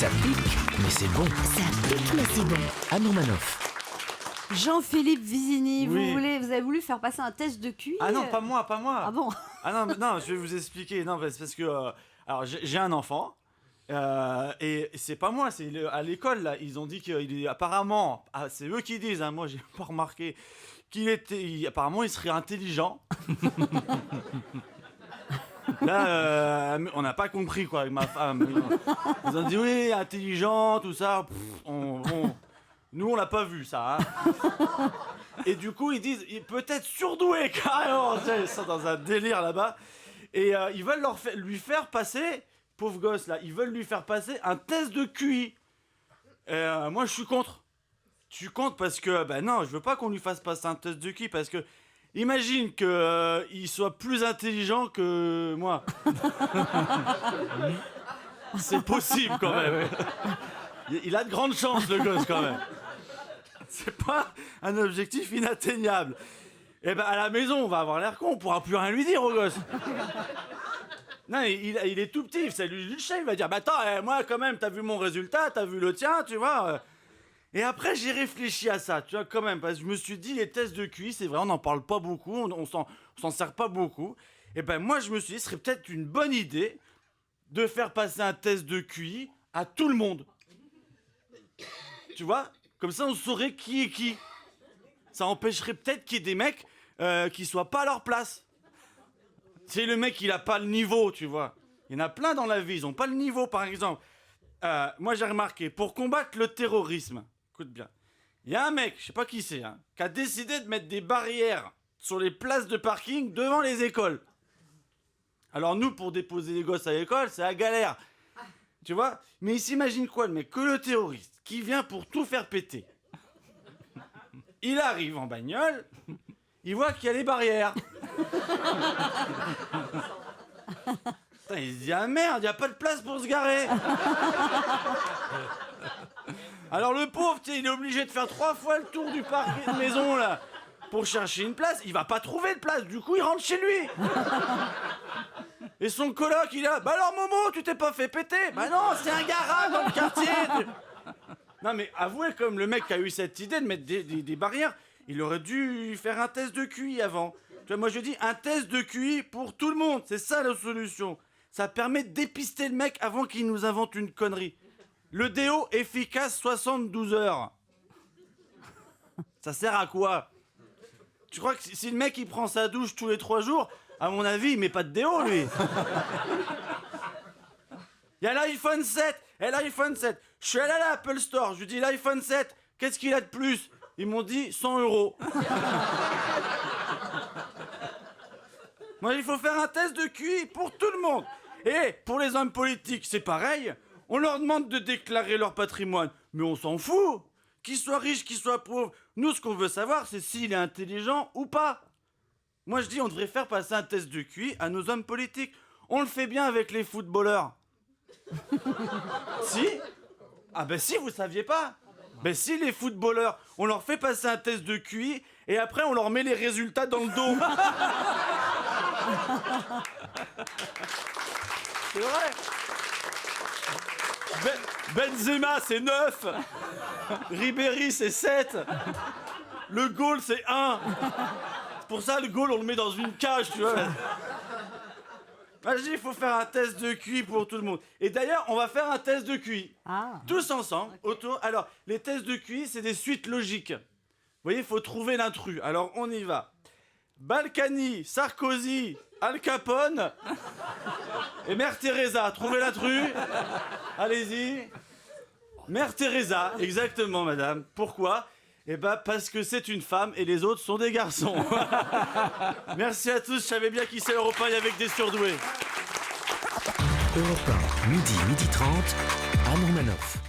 Ça pique, mais c'est bon. Ça pique, mais c'est bon. Anne Romanoff. Jean-Philippe Vizini, Oui. vous avez voulu faire passer un test de QI? Ah non, pas moi. Ah bon? Ah non, non, je vais vous expliquer. Non, c'est parce que alors j'ai un enfant et c'est pas moi, c'est à l'école là. Ils ont dit qu'il est apparemment, c'est eux qui disent. Hein, moi, j'ai pas remarqué apparemment, il serait intelligent. Là, on n'a pas compris quoi avec ma femme. Ils ont dit oui, intelligent, tout ça. Nous, on l'a pas vu ça. Hein. Et du coup, ils disent, peut-être surdoué carrément. Ils sont dans un délire là-bas. Et ils veulent lui faire passer, pauvre gosse là, ils veulent lui faire passer un test de QI. Moi, je suis contre. Je suis contre parce que, non, je veux pas qu'on lui fasse passer un test de QI parce que, imagine qu'il soit plus intelligent que moi. C'est possible quand même. Il a de grandes chances, le gosse, quand même. C'est pas un objectif inatteignable. Et à la maison, on va avoir l'air con, on pourra plus rien lui dire au gosse. Non, il est tout petit, ça lui chef, il va dire, attends, moi quand même, t'as vu mon résultat, t'as vu le tien, tu vois. Et après, j'ai réfléchi à ça, tu vois, quand même, parce que je me suis dit, les tests de QI, c'est vrai, on n'en parle pas beaucoup, on s'en sert pas beaucoup. Et moi, je me suis dit, ce serait peut-être une bonne idée de faire passer un test de QI à tout le monde. Tu vois, comme ça on saurait qui est qui. Ça empêcherait peut-être qu'il y ait des mecs qui soient pas à leur place. C'est le mec, il a pas le niveau, tu vois. Il y en a plein dans la vie, ils ont pas le niveau, par exemple. Moi j'ai remarqué, pour combattre le terrorisme, écoute bien, il y a un mec, je sais pas qui c'est, hein, qui a décidé de mettre des barrières sur les places de parking devant les écoles. Alors nous, pour déposer les gosses à l'école, c'est la galère. Tu vois? Mais il s'imagine quoi, le mec? Que le terroriste, qui vient pour tout faire péter. Il arrive en bagnole, il voit qu'il y a les barrières. Putain, il se dit, ah merde, il n'y a pas de place pour se garer. Alors le pauvre, il est obligé de faire 3 fois le tour du parc de maison, là, pour chercher une place. Il va pas trouver de place, du coup, il rentre chez lui. Et son coloc, il est là, alors Momo, tu t'es pas fait péter? Non, c'est un garage dans le quartier. Non mais avouez, comme le mec qui a eu cette idée de mettre des barrières, il aurait dû faire un test de QI avant. Tu vois, moi je dis un test de QI pour tout le monde, c'est ça la solution. Ça permet de dépister le mec avant qu'il nous invente une connerie. Le déo efficace 72 heures. Ça sert à quoi? Tu crois que si le mec il prend sa douche tous les 3 jours, à mon avis, il met pas de déo, lui. Il y a l'iPhone 7. L'iPhone 7. Je suis allé à l'Apple Store. Je lui dis, l'iPhone 7, qu'est-ce qu'il a de plus? Ils m'ont dit 100 €. Moi, il faut faire un test de QI pour tout le monde. Et pour les hommes politiques, c'est pareil. On leur demande de déclarer leur patrimoine. Mais on s'en fout. Qu'il soit riche, qu'il soit pauvre. Nous, ce qu'on veut savoir, c'est s'il est intelligent ou pas. Moi, je dis, on devrait faire passer un test de QI à nos hommes politiques. On le fait bien avec les footballeurs. Si? Ah si, vous saviez pas? Si, les footballeurs, on leur fait passer un test de QI et après, on leur met les résultats dans le dos. C'est vrai. Benzema, c'est 9. Ribéry, c'est 7. Le goal, c'est 1. Pour ça, le goal, on le met dans une cage, tu vois. Vas-y, il faut faire un test de QI pour tout le monde. Et d'ailleurs, on va faire un test de QI. Ah. Tous ensemble, autour. Alors, les tests de QI, c'est des suites logiques. Vous voyez, il faut trouver l'intrus. Alors, on y va. Balkany, Sarkozy, Al Capone et Mère Teresa. Trouvez l'intrus. Allez-y. Mère Teresa, exactement, madame. Pourquoi? Parce que c'est une femme et les autres sont des garçons. Merci à tous, je savais bien qui c'est Europe 1 avec des surdoués. Europe 1, midi 30, Anne Romanoff.